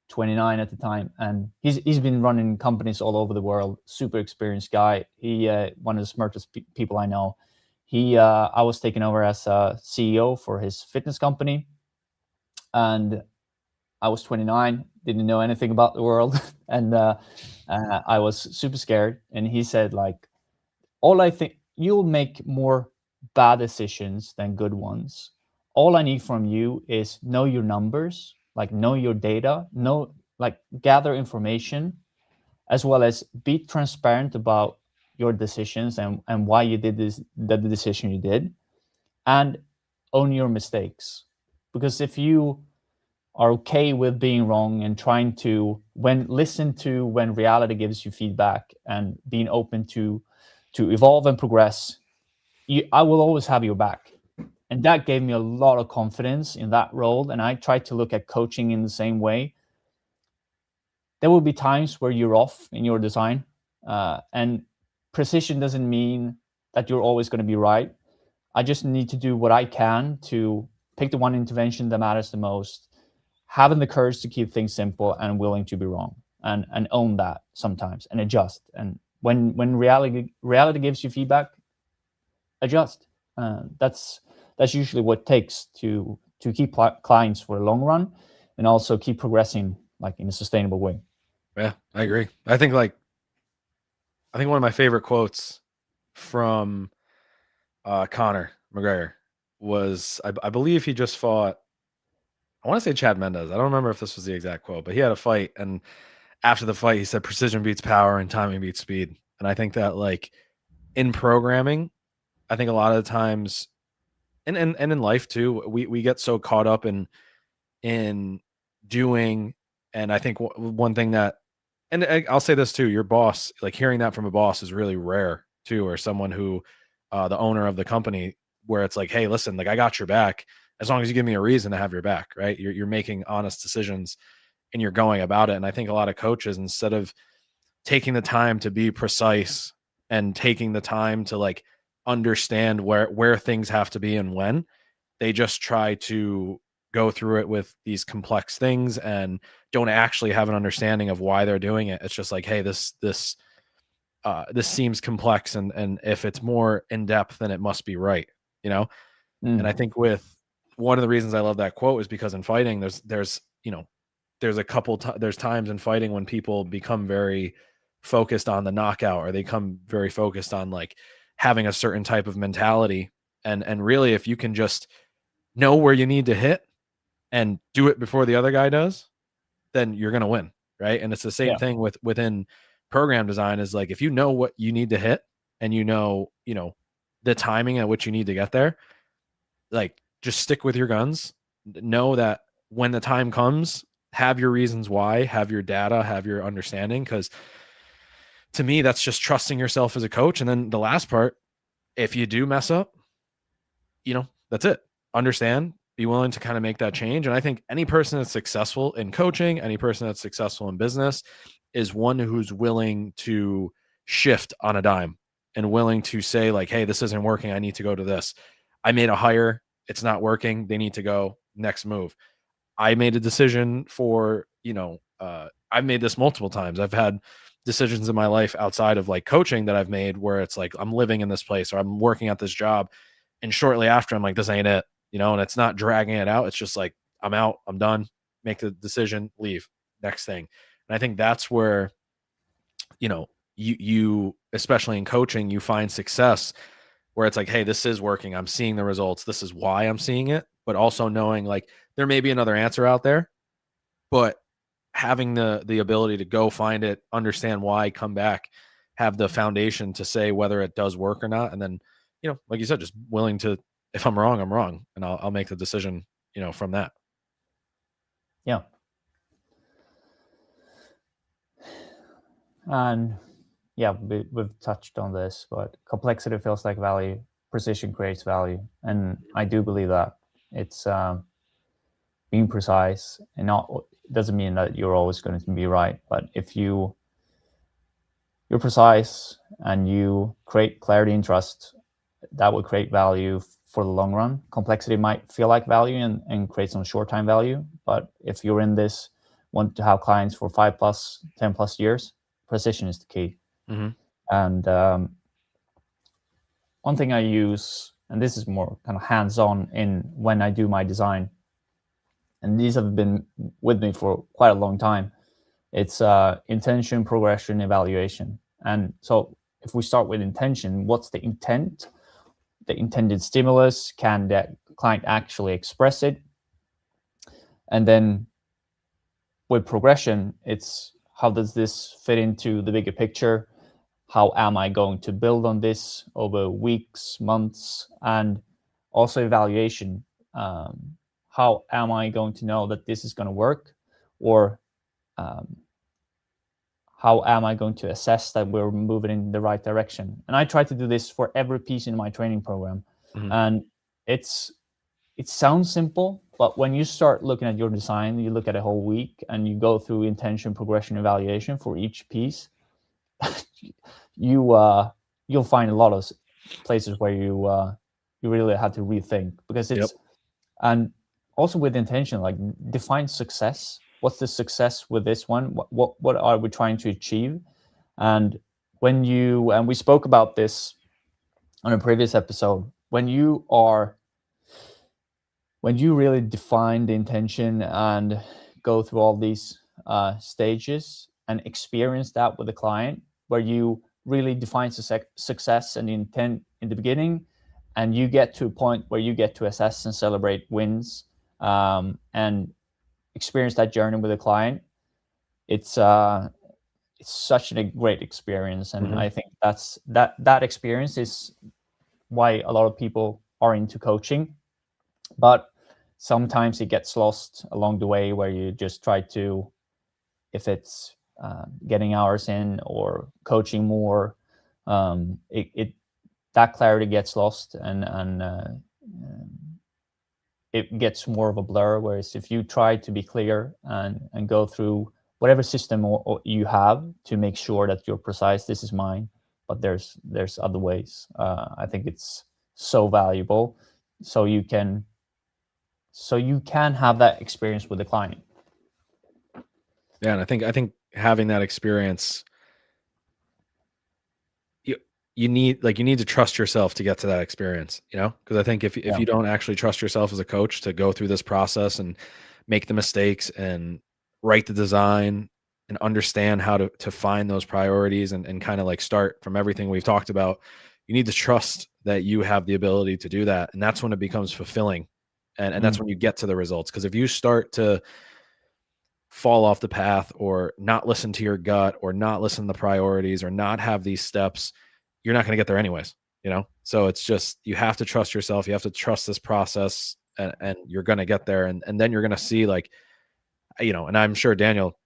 29 at the time, and he's been running companies all over the world, super experienced guy. He one of the smartest people I know. I was taken over as a CEO for his fitness company, and I was 29, didn't know anything about the world, and I was super scared. And he said, like, all I think, you'll make more bad decisions than good ones. All I need from you is know your numbers, like know your data, gather information, as well as be transparent about your decisions and why you did the decision you did, and own your mistakes. Because if you are okay with being wrong and trying to listen to when reality gives you feedback and being open to evolve and progress, I will always have your back. And that gave me a lot of confidence in that role. And I try to look at coaching in the same way. There will be times where you're off in your design, and precision doesn't mean that you're always going to be right. I just need to do what I can to pick the one intervention that matters the most, having the courage to keep things simple and willing to be wrong, and own that sometimes and adjust. And when reality gives you feedback, adjust. That's usually what it takes to keep clients for a long run, and also keep progressing like in a sustainable way. Yeah, I agree. I think one of my favorite quotes from Conor McGregor was, I believe he just fought, I want to say Chad Mendes. I don't remember if this was the exact quote, but he had a fight, and after the fight, he said, "Precision beats power and timing beats speed." And I think that, like, in programming, I think a lot of the times, and in life too, we get so caught up in doing. And I think one thing that, and I'll say this too, your boss, like, hearing that from a boss is really rare too, or someone who, the owner of the company, where it's like, hey, listen, like, I got your back as long as you give me a reason to have your back, right? You're making honest decisions and you're going about it. And I think a lot of coaches, instead of taking the time to be precise and taking the time to, like, understand where things have to be and when, they just try to go through it with these complex things and don't actually have an understanding of why they're doing it. It's just like, hey, this seems complex, and if it's more in depth, then it must be right, you know. And I think with one of the reasons I love that quote is because in fighting, there's there's times in fighting when people become very focused on the knockout, or they become very focused on, like, having a certain type of mentality. And really, if you can just know where you need to hit and do it before the other guy does, then you're going to win. Right. And it's the same thing within program design is like, if you know what you need to hit and you know the timing at which you need to get there, like just stick with your guns. Know that when the time comes, have your reasons why, have your data, have your understanding. Because to me, that's just trusting yourself as a coach. And then the last part, if you do mess up, that's it. Understand, be willing to kind of make that change. And I think any person that's successful in coaching, any person that's successful in business is one who's willing to shift on a dime and willing to say like, hey, this isn't working. I need to go to this. I made a hire. It's not working. They need to go next move. I made a decision for, I've made this multiple times. I've had decisions in my life outside of like coaching that I've made where it's like, I'm living in this place or I'm working at this job. And shortly after, I'm like, this ain't it, and it's not dragging it out. It's just like, I'm out, I'm done, make the decision, leave, next thing. And I think that's where, you, especially in coaching, you find success where it's like, hey, this is working. I'm seeing the results. This is why I'm seeing it. But also knowing like there may be another answer out there, but having the ability to go find it, understand why, come back, have the foundation to say whether it does work or not. And then, like you said, just willing to, if I'm wrong, I'm wrong. And I'll make the decision, from that. Yeah. And yeah, we've touched on this, but complexity feels like value, precision creates value. And I do believe that it's being precise and not doesn't mean that you're always going to be right. But if you're precise and you create clarity and trust, that will create value for the long run. Complexity might feel like value and create some short-time value. But if you're in this, want to have clients for 5+, 10+ years, precision is the key. Mm-hmm. And one thing I use, and this is more kind of hands-on in when I do my design, and these have been with me for quite a long time, it's intention, progression, evaluation. And so if we start with intention, what's the intent? The intended stimulus, can that client actually express it? And then with progression, it's how does this fit into the bigger picture? How am I going to build on this over weeks, months? And also evaluation. How am I going to know that this is going to work? Or how am I going to assess that we're moving in the right direction? And I try to do this for every piece in my training program. Mm-hmm. And it sounds simple, but when you start looking at your design, you look at a whole week and you go through intention, progression, evaluation for each piece, you'll find a lot of places where you really have to rethink, because it's, and also with intention, like define success. What's the success with this one? What are we trying to achieve? And and we spoke about this on a previous episode, when you really define the intention and go through all these stages and experience that with the client, where you really define success and intent in the beginning, and you get to a point where you get to assess and celebrate wins, and experience that journey with a client, it's such a great experience. And I think that experience is why a lot of people are into coaching. But sometimes it gets lost along the way, where you just try to, if it's getting hours in or coaching more, that clarity gets lost, and it gets more of a blur. Whereas if you try to be clear and go through whatever system or you have to make sure that you're precise, this is mine, but there's other ways. I think it's so valuable, so you can have that experience with the client. Yeah, and I think having that experience, you need to trust yourself to get to that experience, because I think if you don't actually trust yourself as a coach to go through this process and make the mistakes and write the design and understand how to find those priorities and kind of like start from everything we've talked about, you need to trust that you have the ability to do that. And that's when it becomes fulfilling. And that's when you get to the results. Because if you start to fall off the path or not listen to your gut or not listen to the priorities or not have these steps, you're not going to get there anyways, you know? So it's just, you have to trust yourself. You have to trust this process, and you're going to get there. And then you're going to see, like, you know, and I'm sure Daniel,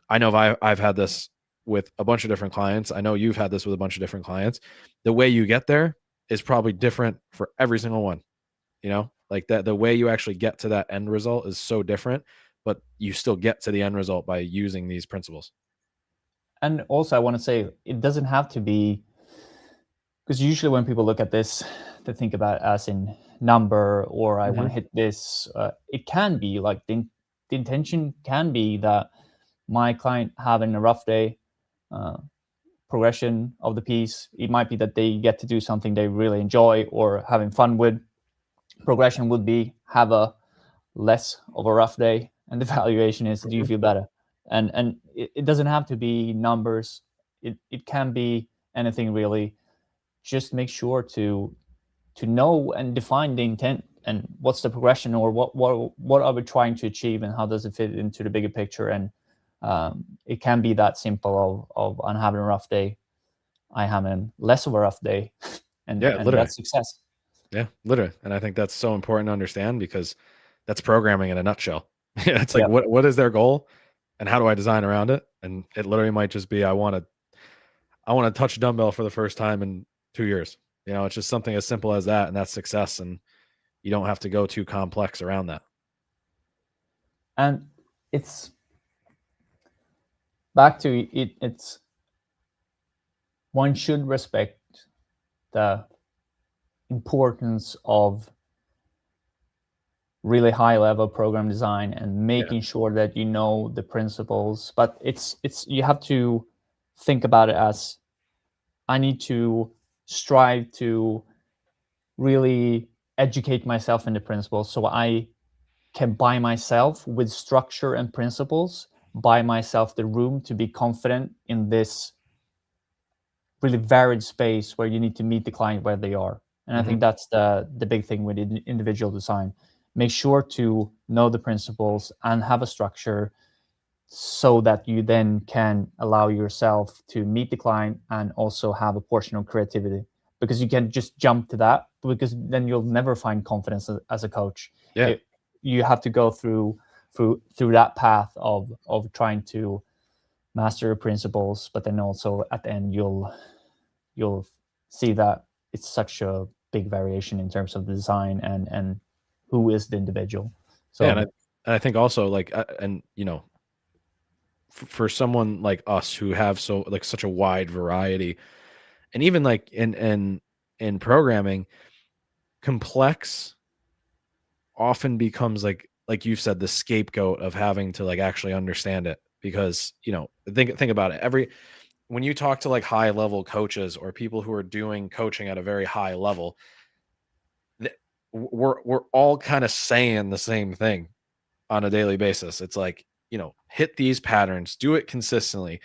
I know I've had this with a bunch of different clients. I know you've had this with a bunch of different clients. The way you get there is probably different for every single one, you know, like that, the way you actually get to that end result is so different, but you still get to the end result by using these principles. And also, I want to say, it doesn't have to be, because usually when people look at this, they think about it as in number, or I want to hit this. It can be like the intention can be that my client having a rough day, progression of the piece. It might be that they get to do something they really enjoy or having fun with. Progression would be have a less of a rough day, and the valuation is, do you feel better? And it doesn't have to be numbers. It can be anything really. Just make sure to know and define the intent and what's the progression, or what are we trying to achieve, and how does it fit into the bigger picture. And it can be that simple of I'm having a rough day, I having less of a rough day, and that's success. Yeah, literally. And I think that's so important to understand, because that's programming in a nutshell. It's like, what is their goal and how do I design around it? And it literally might just be, I want to touch a dumbbell for the first time in 2 years. You know, it's just something as simple as that, and that's success. And you don't have to go too complex around that. And it's back to it. It's, one should respect the importance of really high level program design and making sure that you know the principles. But it's you have to think about it as, I need to strive to really educate myself in the principles, so I can buy myself with structure and principles, buy myself the room to be confident in this really varied space where you need to meet the client where they are. And I think that's the big thing with individual design. Make sure to know the principles and have a structure, so that you then can allow yourself to meet the client and also have a portion of creativity, because you can just jump to that, because then you'll never find confidence as a coach. You have to go through that path of trying to master principles, but then also at the end you'll see that it's such a big variation in terms of the design and who is the individual. So and I think also, like, and you know, for someone like us who have such a wide variety, and even like in programming, complex often becomes like you've said, the scapegoat of having to like actually understand it. Because, you know, think about it, when you talk to like high level coaches or people who are doing coaching at a very high level, we're all kind of saying the same thing on a daily basis. It's like, you know, hit these patterns, do it consistently,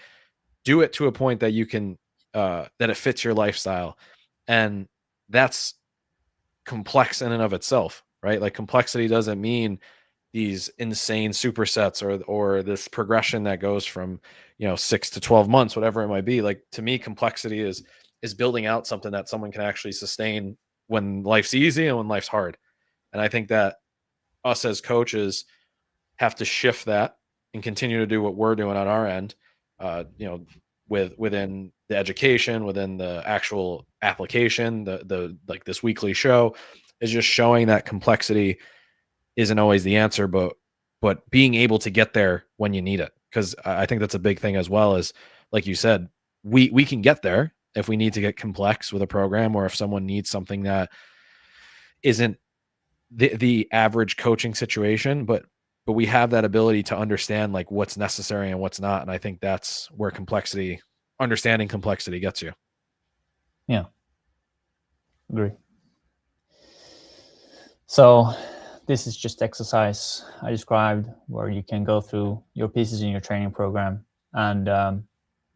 do it to a point that you can that it fits your lifestyle. And that's complex in and of itself, right? Like, complexity doesn't mean these insane supersets or this progression that goes from, you know, 6 to 12 months, whatever it might be. Like, to me, complexity is building out something that someone can actually sustain when life's easy and when life's hard. And I think that us as coaches have to shift that and continue to do what we're doing on our end, you know, within the education, within the actual application, the like this weekly show is just showing that complexity isn't always the answer, but being able to get there when you need it. Because I think that's a big thing as well, as like you said, we can get there if we need to get complex with a program, or if someone needs something that isn't the average coaching situation, but we have that ability to understand like what's necessary and what's not. And I think that's where understanding complexity gets you. Yeah, agree. So this is just exercise I described, where you can go through your pieces in your training program and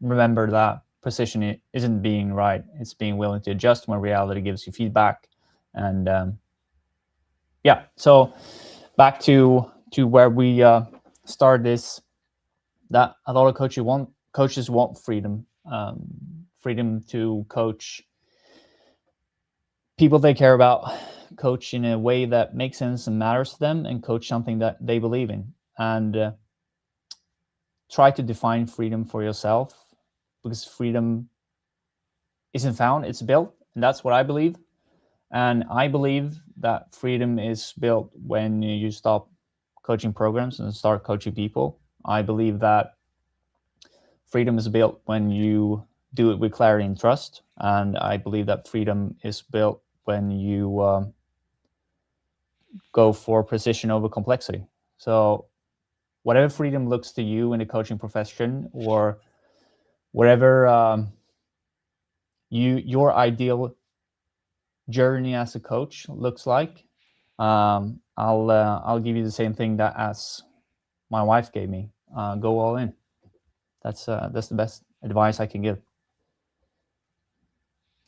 remember that precision isn't being right. It's being willing to adjust when reality gives you feedback. And yeah, so back to where we start this. that a lot of coaches want freedom, freedom to coach people they care about, coach in a way that makes sense and matters to them, and coach something that they believe in. And try to define freedom for yourself, because freedom isn't found, it's built. And that's what I believe. And I believe that freedom is built when you stop coaching programs and start coaching people. I believe that freedom is built when you do it with clarity and trust. And I believe that freedom is built when you go for precision over complexity. So whatever freedom looks to you in the coaching profession, or whatever your journey as a coach looks like, I'll give you the same thing that as my wife gave me. Go all in. That's the best advice I can give.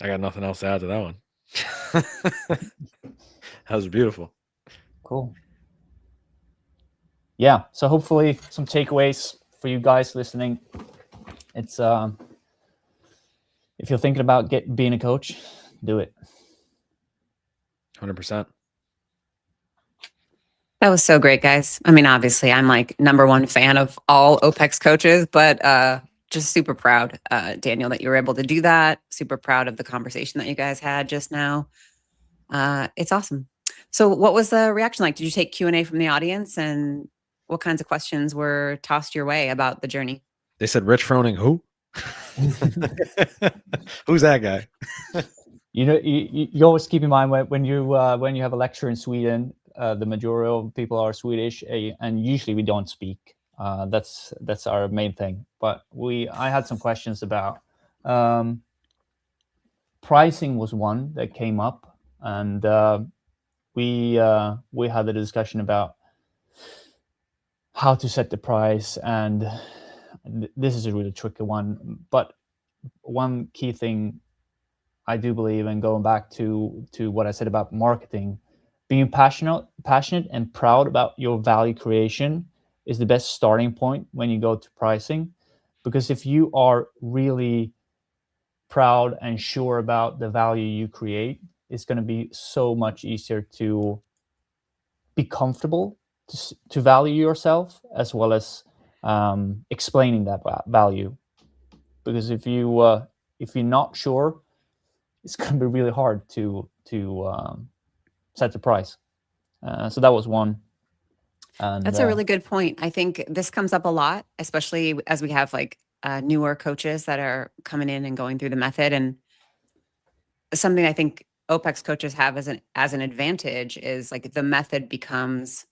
I got nothing else to add to that one. That was beautiful. Cool. Yeah. So hopefully some takeaways for you guys listening. It's if you're thinking about being a coach, do it. 100%. That was so great, guys. I mean, obviously, I'm like #1 fan of all OPEX coaches, but just super proud, Daniel, that you were able to do that. Super proud of the conversation that you guys had just now. It's awesome. So what was the reaction like? Did you take Q&A from the audience, and what kinds of questions were tossed your way about the journey? They said, Rich Froning, who? Who's that guy? You know, you always keep in mind when you have a lecture in Sweden, the majority of people are Swedish, and usually we don't speak. That's our main thing. But I had some questions about pricing was one that came up, and we had a discussion about how to set the price, and this is a really tricky one. But one key thing I do believe, and going back to what I said about marketing, being passionate and proud about your value creation is the best starting point when you go to pricing. Because if you are really proud and sure about the value you create, it's going to be so much easier to be comfortable to value yourself, as well as explaining that value. Because if you're not sure, it's going to be really hard to set the price. So that was one. And that's a really good point. I think this comes up a lot, especially as we have like newer coaches that are coming in and going through the method. And something I think OPEX coaches have as an advantage is like the method becomes,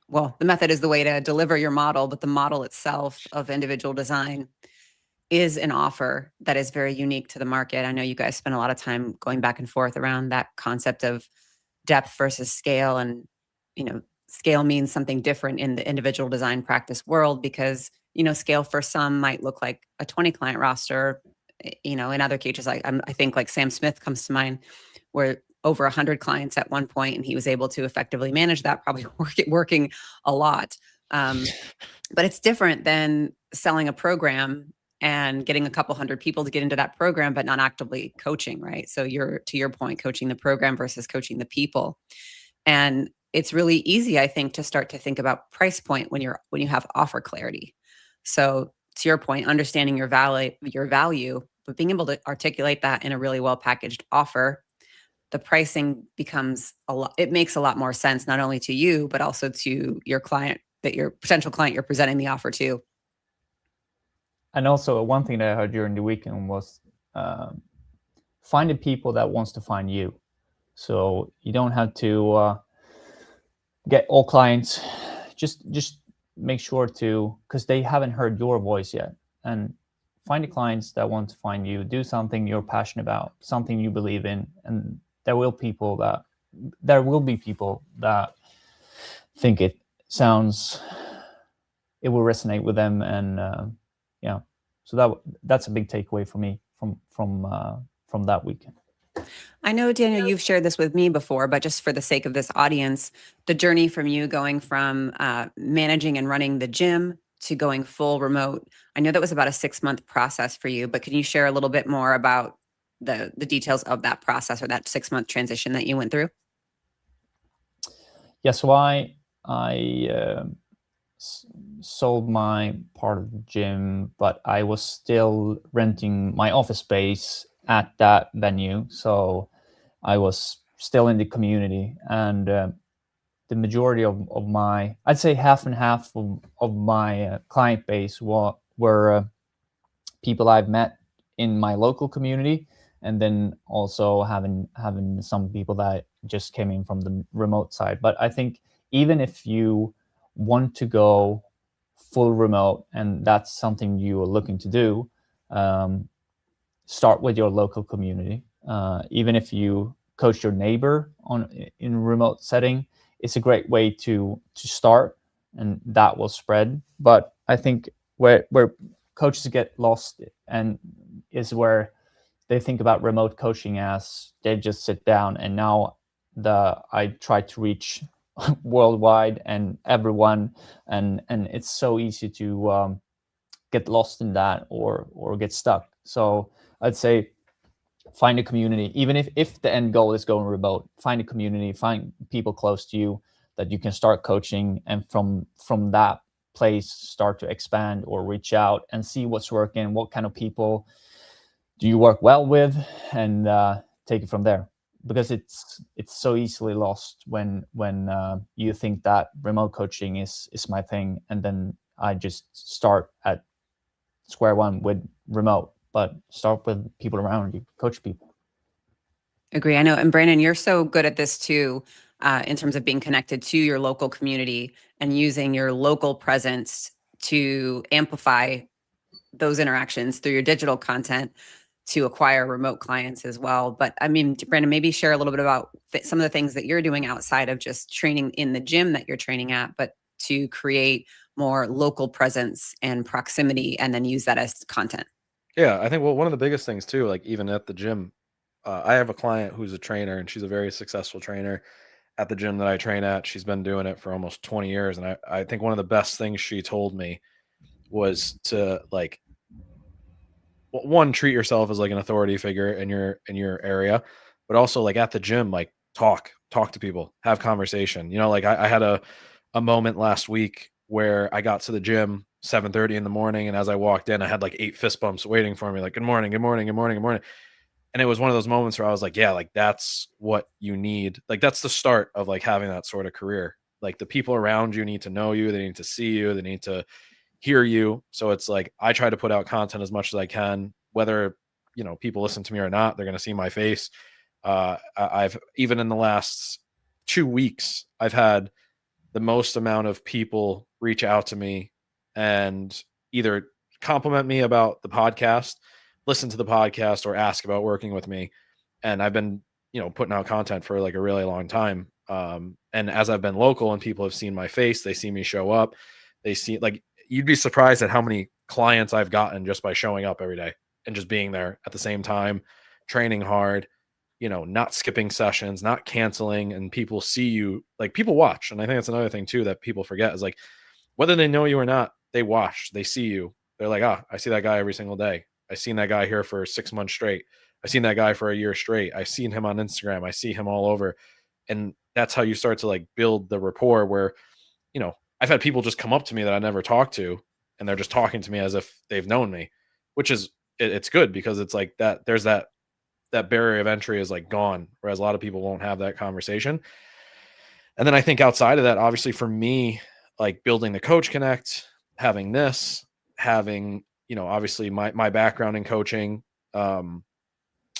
well, the method is the way to deliver your model, but the model itself of individual design is an offer that is very unique to the market. I know you guys spend a lot of time going back and forth around that concept of depth versus scale. And, scale means something different in the individual design practice world, because, scale for some might look like a 20 client roster. In other cases, I think like Sam Smith comes to mind, where over 100 clients at one point, and he was able to effectively manage that, probably working a lot. But it's different than selling a program and getting a couple hundred people to get into that program, but not actively coaching, right? So you're, to your point, coaching the program versus coaching the people. And it's really easy, I think, to start to think about price point when you have offer clarity. So to your point, understanding your value, but being able to articulate that in a really well packaged offer, the pricing becomes it makes a lot more sense, not only to you, but also to your client, that your potential client you're presenting the offer to. And also one thing that I heard during the weekend was find the people that wants to find you. So you don't have to get all clients. Just make sure to, because they haven't heard your voice yet, and find the clients that want to find you. Do something you're passionate about, something you believe in, and there will be people that think it will resonate with them. And so that's a big takeaway for me from that weekend. I know, Daniel, you've shared this with me before, but just for the sake of this audience, the journey from you going from managing and running the gym to going full remote. I know that was about a 6-month process for you, but can you share a little bit more about the details of that process or that 6-month transition that you went through? Yeah, so I sold my part of the gym, but I was still renting my office space at that venue. So I was still in the community, and the majority of my, I'd say half and half of my client base were people I've met in my local community, and then also having some people that just came in from the remote side. But I think even if you want to go full remote and that's something you are looking to do, start with your local community. Even if you coach your neighbor in a remote setting, it's a great way to start, and that will spread. But I think where coaches get lost and is where they think about remote coaching as they just sit down, and now I try to reach worldwide and everyone, and it's so easy to get lost in that or get stuck. So I'd say find a community, even if the end goal is going remote. Find a community, find people close to you that you can start coaching, and from that place start to expand or reach out and see what's working, what kind of people do you work well with, and take it from there. Because it's so easily lost when you think that remote coaching is my thing, and then I just start at square one with remote. But start with people around you, coach people. Agree. I know. And Brandon, you're so good at this too, in terms of being connected to your local community and using your local presence to amplify those interactions through your digital content to acquire remote clients as well. But I mean, Brandon, maybe share a little bit about some of the things that you're doing outside of just training in the gym that you're training at, but to create more local presence and proximity and then use that as content. Yeah, I think one of the biggest things too, like even at the gym, I have a client who's a trainer, and she's a very successful trainer at the gym that I train at. She's been doing it for almost 20 years. And I think one of the best things she told me was to like, one, treat yourself as like an authority figure in your area, but also like at the gym, like talk to people, have conversation. Like I had a moment last week where I got to the gym 7:30 in the morning, and as I walked in, I had like 8 fist bumps waiting for me, like good morning, good morning, good morning, good morning. And it was one of those moments where I was like, yeah, like that's what you need. Like that's the start of like having that sort of career. Like the people around you need to know you, they need to see you, they need to hear you. So it's like I try to put out content as much as I can, whether people listen to me or not. They're going to see my face. I've even in the last 2 weeks, I've had the most amount of people reach out to me and either compliment me about the podcast, listen to the podcast, or ask about working with me. And I've been, putting out content for like a really long time. And as I've been local and people have seen my face, they see me show up, they see like, you'd be surprised at how many clients I've gotten just by showing up every day and just being there at the same time, training hard, not skipping sessions, not canceling, and people see you, like people watch. And I think that's another thing too that people forget is like, whether they know you or not, they watch, they see you. They're like, I see that guy every single day. I seen that guy here for 6 months straight. I seen that guy for a year straight. I've seen him on Instagram. I see him all over. And that's how you start to like build the rapport where, I've had people just come up to me that I never talked to, and they're just talking to me as if they've known me, which is, it's good because it's like that, there's that barrier of entry is like gone, whereas a lot of people won't have that conversation. And then I think outside of that, obviously for me, like building the Coach Connect, having this, having, obviously my background in coaching,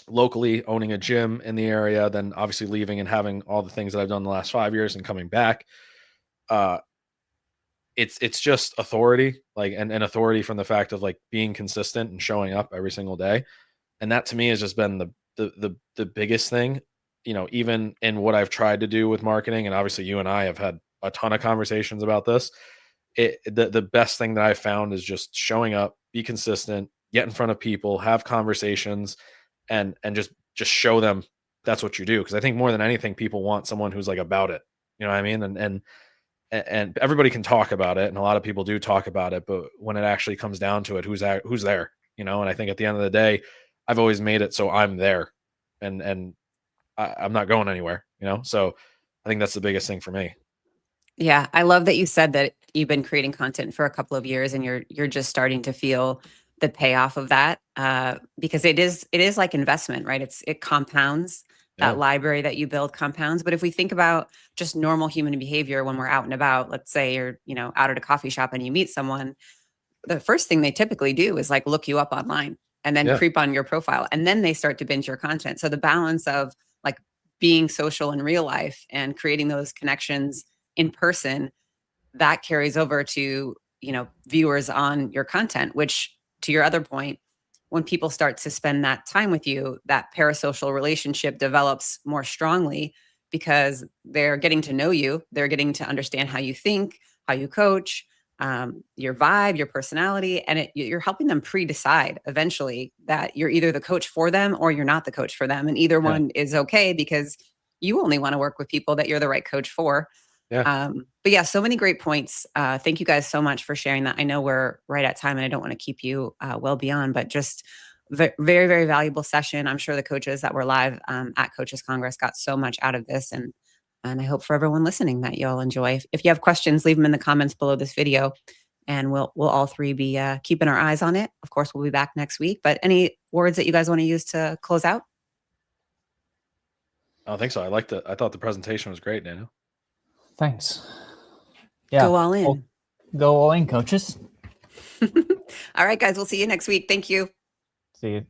locally, owning a gym in the area, then obviously leaving and having all the things that I've done the last 5 years and coming back. It's just authority, like, and authority from the fact of like being consistent and showing up every single day. And that to me has just been the biggest thing, even in what I've tried to do with marketing. And obviously you and I have had a ton of conversations about this. The best thing that I found is just showing up, be consistent, get in front of people, have conversations, and just show them that's what you do. Because I think more than anything, people want someone who's like about it. You know what I mean? And and everybody can talk about it, and a lot of people do talk about it, but when it actually comes down to it, who's there, you know? And I think at the end of the day, I've always made it so I'm there, and I'm not going anywhere, you know? So I think that's the biggest thing for me. Yeah, I love that you said that you've been creating content for a couple of years and you're just starting to feel the payoff of that, because it is like investment, right? It compounds. Yeah. That library that you build compounds. But if we think about just normal human behavior when we're out and about, let's say you're, out at a coffee shop and you meet someone, the first thing they typically do is like look you up online and then Yeah. creep on your profile, and then they start to binge your content. So the balance of like being social in real life and creating those connections in person, that carries over to, viewers on your content, which, to your other point, when people start to spend that time with you, that parasocial relationship develops more strongly because they're getting to know you. They're getting to understand how you think, how you coach, your vibe, your personality, and you're helping them pre-decide eventually that you're either the coach for them or you're not the coach for them. And either one is okay because you only want to work with people that you're the right coach for. Yeah. But yeah, so many great points. Thank you guys so much for sharing that. I know we're right at time and I don't want to keep you well beyond, but just very, very valuable session. I'm sure the coaches that were live at Coaches Congress got so much out of this. And I hope for everyone listening that you'll enjoy. If you have questions, leave them in the comments below this video and we'll all three be keeping our eyes on it. Of course, we'll be back next week, but any words that you guys want to use to close out? I don't think so. I thought the presentation was great, Daniel. Thanks. Yeah. Go all in. Go all in, coaches. All right, guys. We'll see you next week. Thank you. See you.